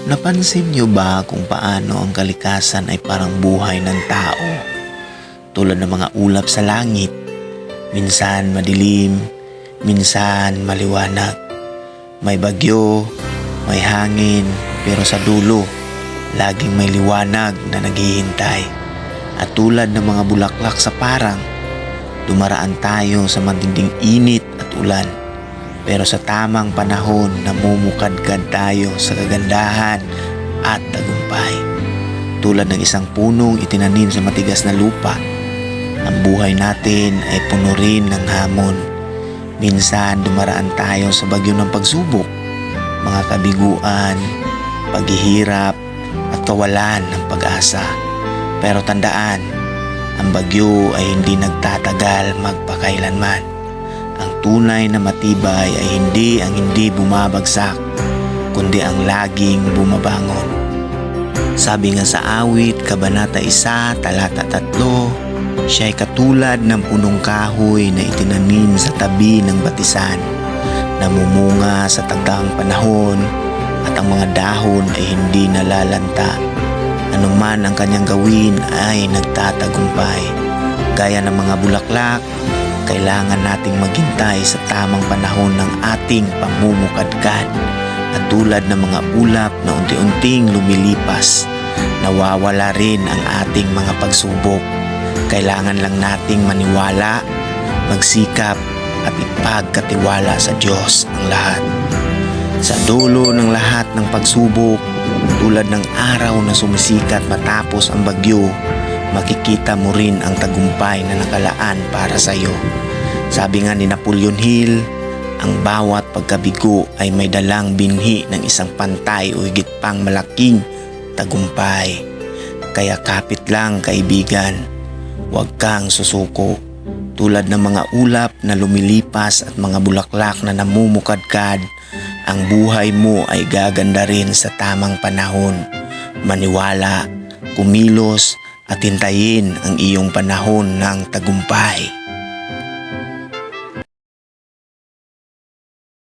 Napansin niyo ba kung paano ang kalikasan ay parang buhay ng tao? Tulad ng mga ulap sa langit, minsan madilim, minsan maliwanag. May bagyo, may hangin, pero sa dulo, laging may liwanag na naghihintay. At tulad ng mga bulaklak sa parang, dumaraan tayo sa matinding init at ulan. Pero sa tamang panahon, namumukadkad tayo sa kagandahan at tagumpay. Tulad ng isang punong itinanim sa matigas na lupa, ang buhay natin ay puno rin ng hamon. Minsan dumaraan tayo sa bagyo ng pagsubok, mga kabiguan, paghihirap at kawalan ng pag-asa. Pero tandaan, ang bagyo ay hindi nagtatagal magpakailanman. Ang tunay na matibay ay hindi ang hindi bumabagsak, kundi ang laging bumabangon. Sabi nga sa awit, Kabanata 1, talata 3, siya ay katulad ng punong kahoy na itinanim sa tabi ng batisan, namumunga sa tagdaang panahon at ang mga dahon ay hindi nalalanta. Anuman ang kanyang gawin ay nagtatagumpay. Gaya ng mga bulaklak, kailangan nating maghintay sa tamang panahon ng ating pamumukadkad. At tulad ng mga ulap na unti-unting lumilipas, nawawala rin ang ating mga pagsubok. Kailangan lang nating maniwala, magsikap at ipagkatiwala sa Diyos ang lahat. Sa dulo ng lahat ng pagsubok, tulad ng araw na sumisikat matapos ang bagyo, makikita mo rin ang tagumpay na nakalaan para sa iyo. Sabi nga ni Napoleon Hill, ang bawat pagkabigo ay may dalang binhi ng isang pantay o higit pang malaking tagumpay. Kaya kapit lang kaibigan, huwag kang susuko. Tulad ng mga ulap na lumilipas at mga bulaklak na namumukadkad, ang buhay mo ay gaganda rin sa tamang panahon. Maniwala, kumilos, at hintayin ang iyong panahon ng tagumpay.